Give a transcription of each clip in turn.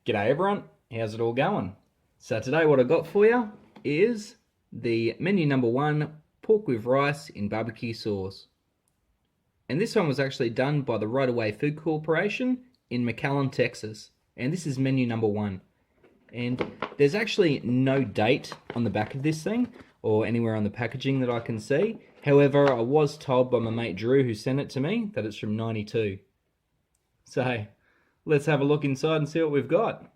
G'day everyone, how's it all going? So today what I got for you is the menu number 1 pork with rice in barbecue sauce. And this one was actually done by the Right Away Food Corporation in McAllen, Texas. And this is menu number 1. And there's actually no date on the back of this thing or anywhere on the packaging that I can see. However, I was told by my mate Drew, who sent it to me, that it's from '92. So let's have a look inside and see what we've got.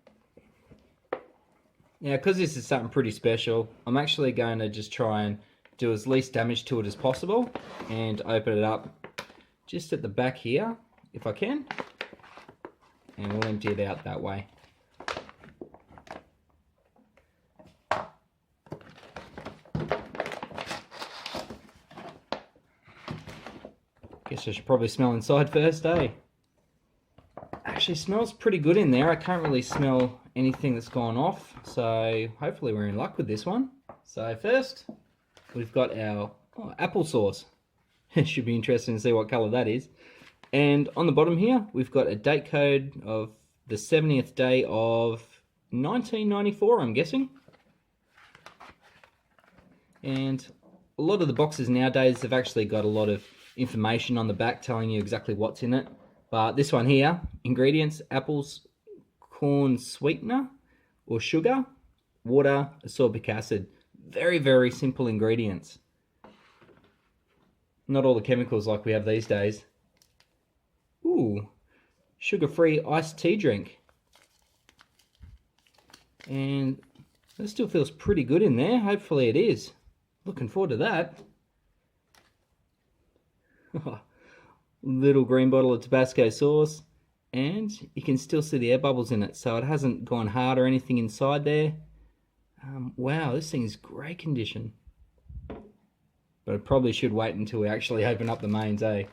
Now, because this is something pretty special, I'm actually going to just try and do as least damage to it as possible and open it up just at the back here, if I can. And we'll empty it out that way. Guess I should probably smell inside first, eh? Actually smells pretty good in there. I can't really smell anything that's gone off, so hopefully we're in luck with this one. So first, we've got our applesauce. It should be interesting to see what colour that is. And on the bottom here, we've got a date code of the 70th day of 1994, I'm guessing. And a lot of the boxes nowadays have actually got a lot of information on the back telling you exactly what's in it. But this one here, ingredients: apples, corn sweetener or sugar, water, ascorbic acid. Very, very simple ingredients. Not all the chemicals like we have these days. Ooh, sugar-free iced tea drink. And that still feels pretty good in there. Hopefully it is. Looking forward to that. Little green bottle of Tabasco sauce, and you can still see the air bubbles in it, so it hasn't gone hard or anything inside there. Wow, this thing is great condition. But I probably should wait until we actually open up the mains, eh?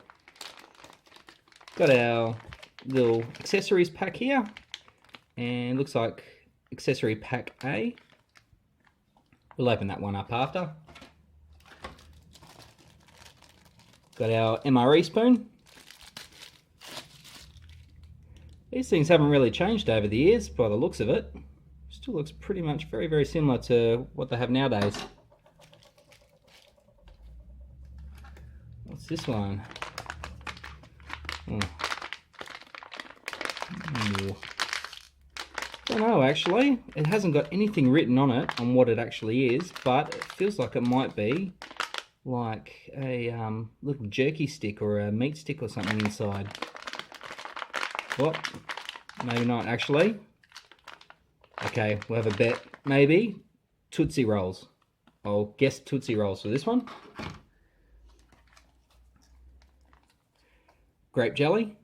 Got our little accessories pack here, and looks like accessory pack A. We'll open that one up after. Got our MRE spoon. These things haven't really changed over the years by the looks of it. Still looks pretty much very, very similar to what they have nowadays. What's this one? Oh. Ooh. Don't know actually. It hasn't got anything written on it on what it actually is, but it feels like it might be like a little jerky stick or a meat stick or something inside. Well, maybe not actually. Okay, we'll have a bet. Maybe Tootsie Rolls. I'll guess Tootsie Rolls for this one. Grape jelly.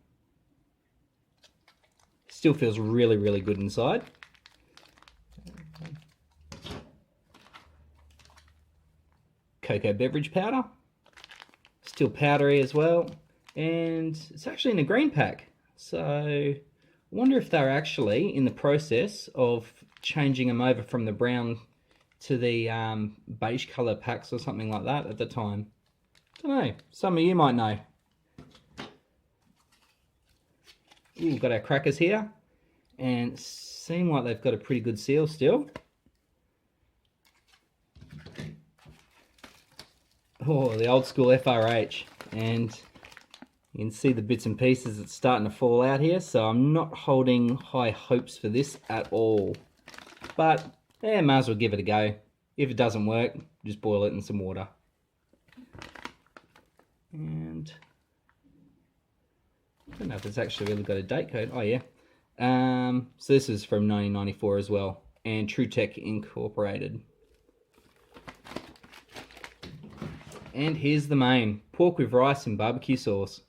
Still feels really, really good inside. Cocoa beverage powder. Still powdery as well. And it's actually in a green pack. So I wonder if they're actually in the process of changing them over from the brown to the beige colour packs or something like that at the time. Don't know. Some of you might know. Ooh, got our crackers here, and seem like they've got a pretty good seal still. Oh, the old school FRH, and you can see the bits and pieces that's starting to fall out here, so I'm not holding high hopes for this at all. But, yeah, might as well give it a go. If it doesn't work, just boil it in some water. And I don't know if it's actually really got a date code. Oh, yeah. So this is from 1994 as well, and TruTech Incorporated. And here's the main, pork with rice and barbecue sauce.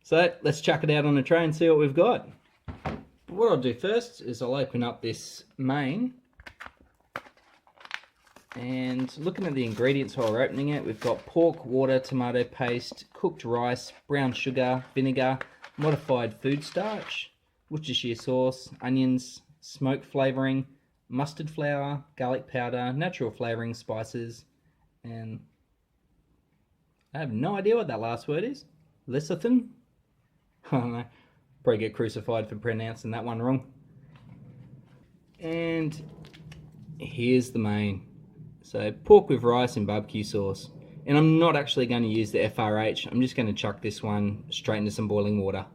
So let's chuck it out on the tray and see what we've got. What I'll do first is I'll open up this main. And looking at the ingredients while we're opening it, we've got pork, water, tomato paste, cooked rice, brown sugar, vinegar, modified food starch, Worcestershire sauce, onions, smoke flavouring, mustard flour, garlic powder, natural flavouring, spices, and I have no idea what that last word is. Lecithin? I don't know. probably get crucified for pronouncing that one wrong. And here's the main. So pork with rice and barbecue sauce. And I'm not actually going to use the FRH. I'm just going to chuck this one straight into some boiling water.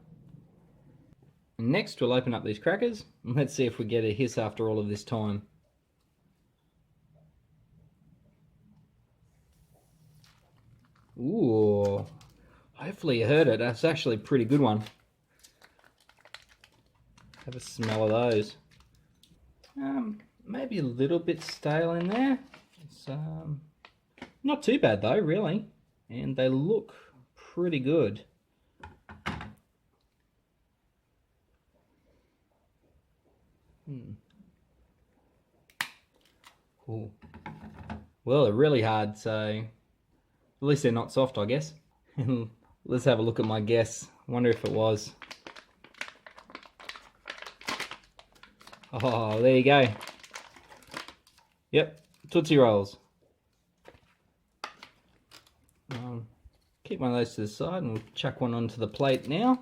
And next we'll open up these crackers and let's see if we get a hiss after all of this time. Ooh, hopefully you heard it. That's actually a pretty good one. Have a smell of those. Maybe a little bit stale in there. It's not too bad though, really. And they look pretty good. Ooh. Well, they're really hard, so at least they're not soft, I guess. Let's have a look at my guess. Wonder if it was. Oh, there you go. Yep, Tootsie Rolls. Keep one of those to the side and we'll chuck one onto the plate now.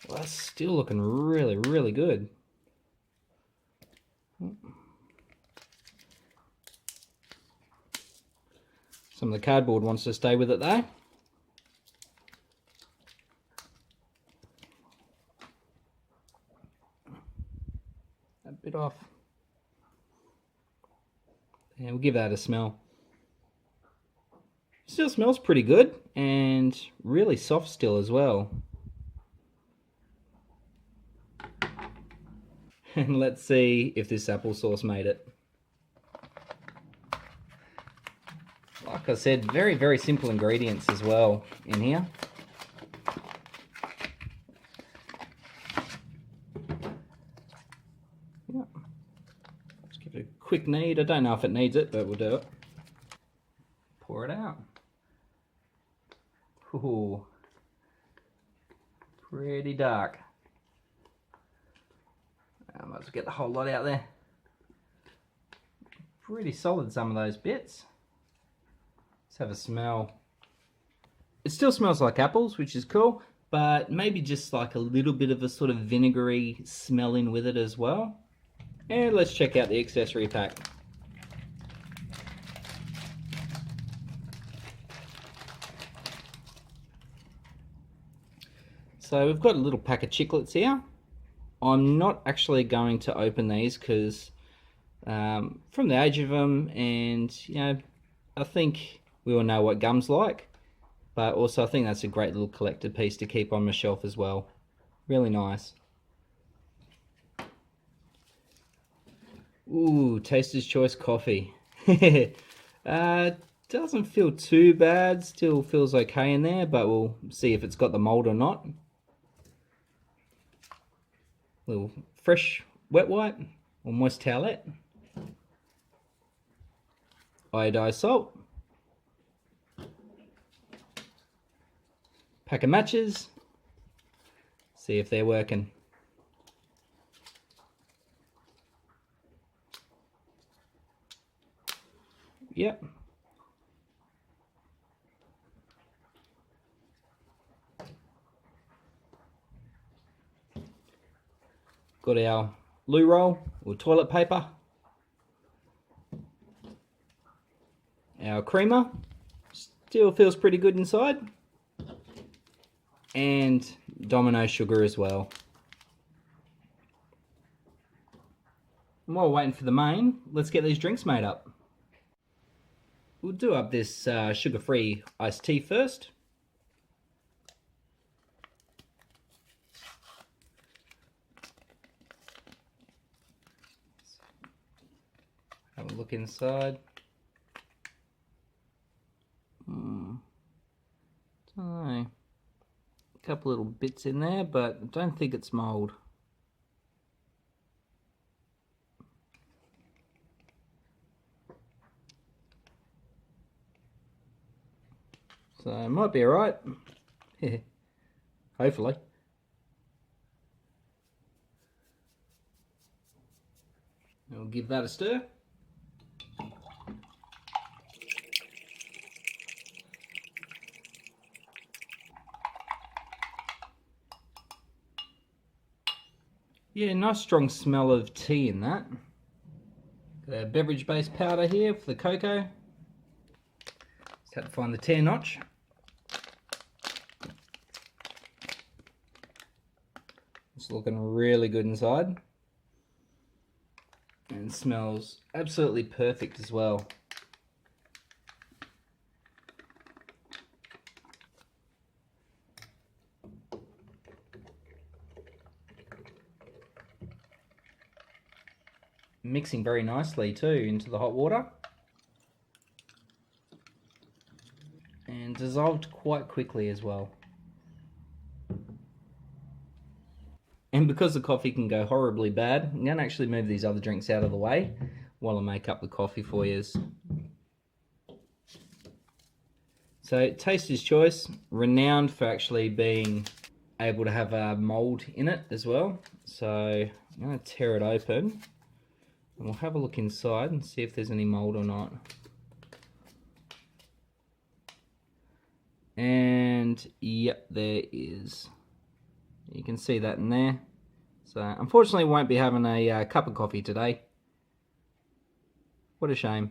Well, that's still looking really, really good. Some of the cardboard wants to stay with it though. A bit off. And we'll give that a smell. Still smells pretty good and really soft still as well. And let's see if this applesauce made it. Like I said, very, very simple ingredients as well in here. Yeah. Let's give it a quick knead. I don't know if it needs it, but we'll do it. Pour it out. Ooh, pretty dark. I might as well get the whole lot out there. Pretty solid, some of those bits. Let's have a smell. It still smells like apples, which is cool, but maybe just like a little bit of a sort of vinegary smell in with it as well. And let's check out the accessory pack. So we've got a little pack of chiclets here. I'm not actually going to open these because from the age of them, and you know, I think we all know what gum's like, but also I think that's a great little collector piece to keep on my shelf as well. Really nice. Ooh, Taster's Choice coffee. Doesn't feel too bad, still feels okay in there, but we'll see if it's got the mold or not. Little fresh wet wipe or moist towelette, iodized salt, pack of matches, see if they're working. Yep. Got our loo roll or toilet paper, our creamer, still feels pretty good inside, and Domino sugar as well. And while we're waiting for the main, let's get these drinks made up. We'll do up this sugar-free iced tea first. Have a look inside. Don't know. A couple little bits in there, but I don't think it's mold. So it might be alright. Hopefully. We'll give that a stir. Yeah, nice strong smell of tea in that. Got a beverage-based powder here for the cocoa. Just had to find the tear notch. It's looking really good inside. And smells absolutely perfect as well. Mixing very nicely too into the hot water. And dissolved quite quickly as well. And because the coffee can go horribly bad, I'm going to actually move these other drinks out of the way while I make up the coffee for you. So, Taster's Choice, renowned for actually being able to have a mould in it as well. So, I'm going to tear it open and we'll have a look inside and see if there's any mould or not. And, yep, there is. You can see that in there. So unfortunately won't be having a cup of coffee today. What a shame.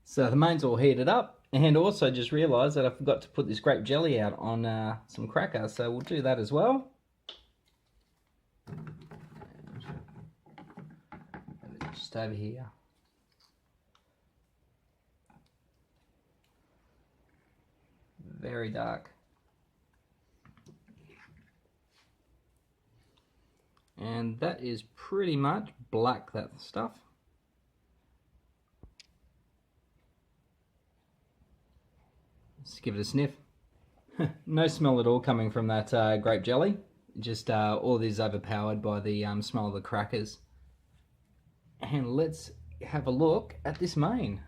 So the main's all heated up, and also just realised that I forgot to put this grape jelly out on some cracker, so we'll do that as well. Just over here. Very dark. And that is pretty much black, that stuff. Let's give it a sniff. No smell at all coming from that grape jelly. Just all this overpowered by the smell of the crackers. And let's have a look at this main.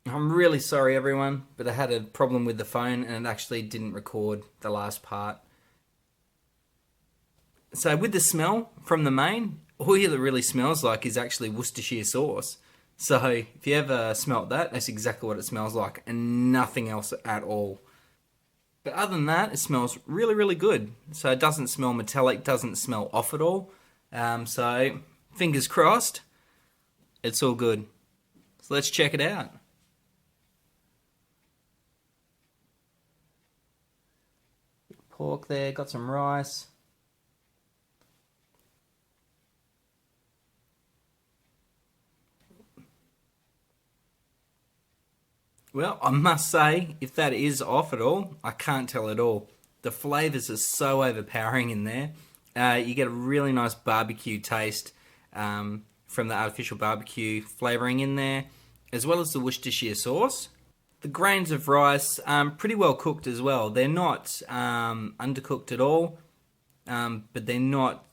I'm really sorry everyone, but I had a problem with the phone and it actually didn't record the last part. So with the smell from the main, all it really smells like is actually Worcestershire sauce. So if you ever smelt that, that's exactly what it smells like and nothing else at all. But other than that, it smells really, really good. So it doesn't smell metallic, doesn't smell off at all. So fingers crossed, it's all good. So let's check it out. Pork there, got some rice. Well, I must say, if that is off at all, I can't tell at all. The flavours are so overpowering in there. You get a really nice barbecue taste from the artificial barbecue flavouring in there, as well as the Worcestershire sauce. The grains of rice, pretty well cooked as well. They're not undercooked at all, but they're not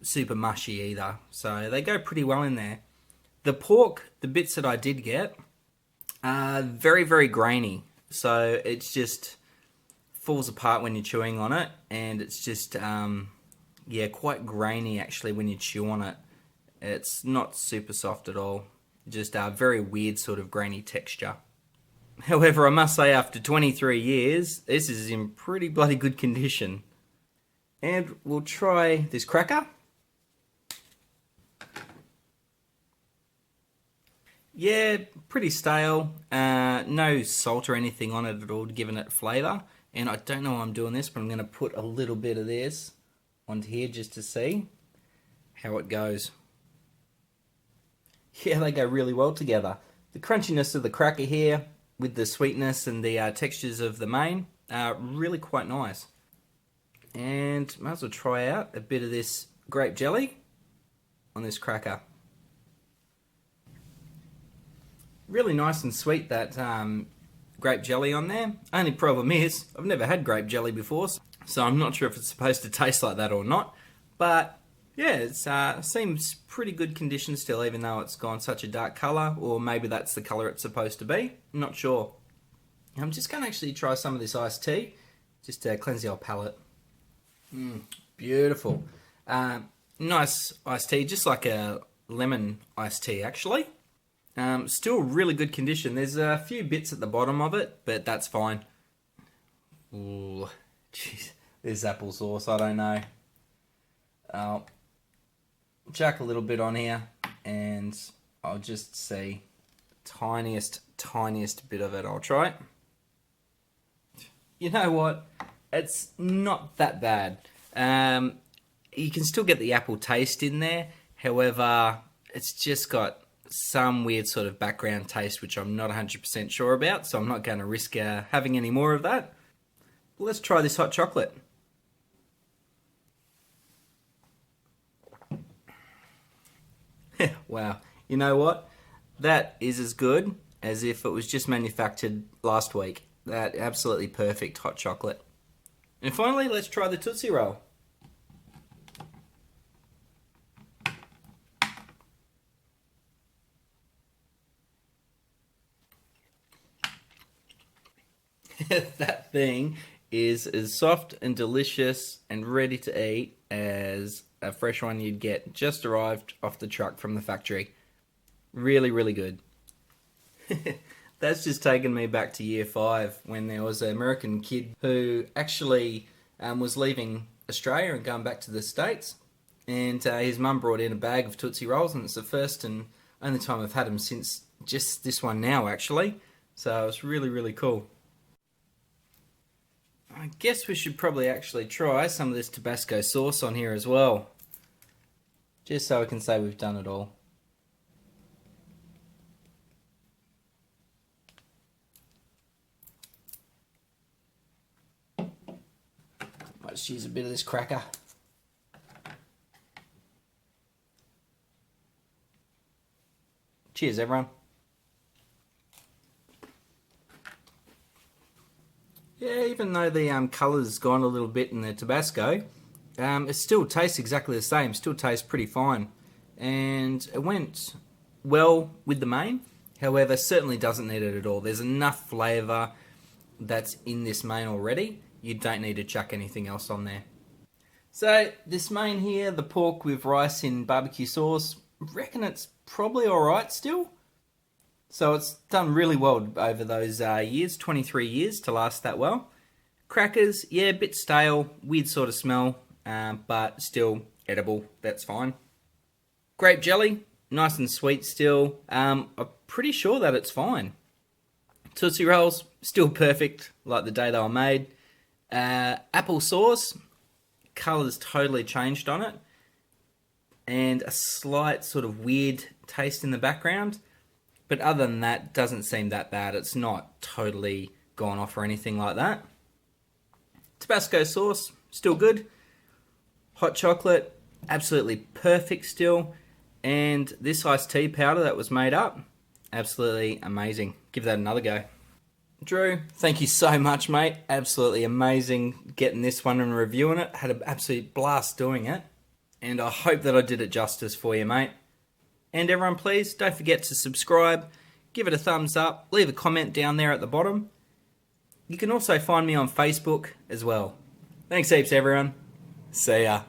super mushy either. So they go pretty well in there. The pork, the bits that I did get, very, very grainy. So it's just falls apart when you're chewing on it, and it's just, yeah, quite grainy actually when you chew on it. It's not super soft at all. Just a very weird sort of grainy texture. However, I must say after 23 years, this is in pretty bloody good condition. And we'll try this cracker. Yeah, pretty stale. No salt or anything on it at all, giving it flavour. And I don't know why I'm doing this, but I'm going to put a little bit of this onto here just to see how it goes. Yeah, they go really well together. The crunchiness of the cracker here with the sweetness and the textures of the main are really quite nice. And might as well try out a bit of this grape jelly on this cracker. Really nice and sweet, that grape jelly on there. Only problem is, I've never had grape jelly before, so I'm not sure if it's supposed to taste like that or not. But yeah, it seems pretty good condition still, even though it's gone such a dark colour, or maybe that's the colour it's supposed to be. I'm not sure. I'm just going to actually try some of this iced tea, just to cleanse the old palate. Beautiful. Nice iced tea, just like a lemon iced tea actually. Still really good condition. There's a few bits at the bottom of it, but that's fine. Ooh, jeez, this apple sauce, I don't know. I'll chuck a little bit on here, and I'll just see tiniest bit of it. I'll try it. You know what? It's not that bad. You can still get the apple taste in there. However, it's just got some weird sort of background taste, which I'm not 100% sure about, so I'm not going to risk having any more of that. Let's try this hot chocolate. Wow. You know what? That is as good as if it was just manufactured last week. That absolutely perfect hot chocolate. And finally, let's try the Tootsie Roll. That thing is as soft and delicious and ready to eat as a fresh one you'd get just arrived off the truck from the factory. Really, really good. That's just taken me back to year 5 when there was an American kid who actually was leaving Australia and going back to the States, and his mum brought in a bag of Tootsie Rolls, and it's the first and only time I've had them since just this one now actually, so it's really, really cool. I guess we should probably actually try some of this Tabasco sauce on here as well, just so I can say we've done it all. Might just use a bit of this cracker. Cheers, everyone. Yeah, even though the colour's gone a little bit in the Tabasco, it still tastes exactly the same. Still tastes pretty fine, and it went well with the main. However, certainly doesn't need it at all. There's enough flavour that's in this main already. You don't need to chuck anything else on there. So this main here, the pork with rice in barbecue sauce, I reckon it's probably alright still. So it's done really well over those years, 23 years to last that well. Crackers, yeah, a bit stale, weird sort of smell, but still edible, that's fine. Grape jelly, nice and sweet still. I'm pretty sure that it's fine. Tootsie Rolls, still perfect, like the day they were made. Apple sauce, colour's totally changed on it. And a slight sort of weird taste in the background. But other than that, doesn't seem that bad. It's not totally gone off or anything like that. Tabasco sauce, still good. Hot chocolate, absolutely perfect still. And this iced tea powder that was made up, absolutely amazing. Give that another go. Drew, thank you so much, mate. Absolutely amazing getting this one and reviewing it. Had an absolute blast doing it. And I hope that I did it justice for you, mate. And everyone, please don't forget to subscribe, give it a thumbs up, leave a comment down there at the bottom. You can also find me on Facebook as well. Thanks heaps, everyone. See ya.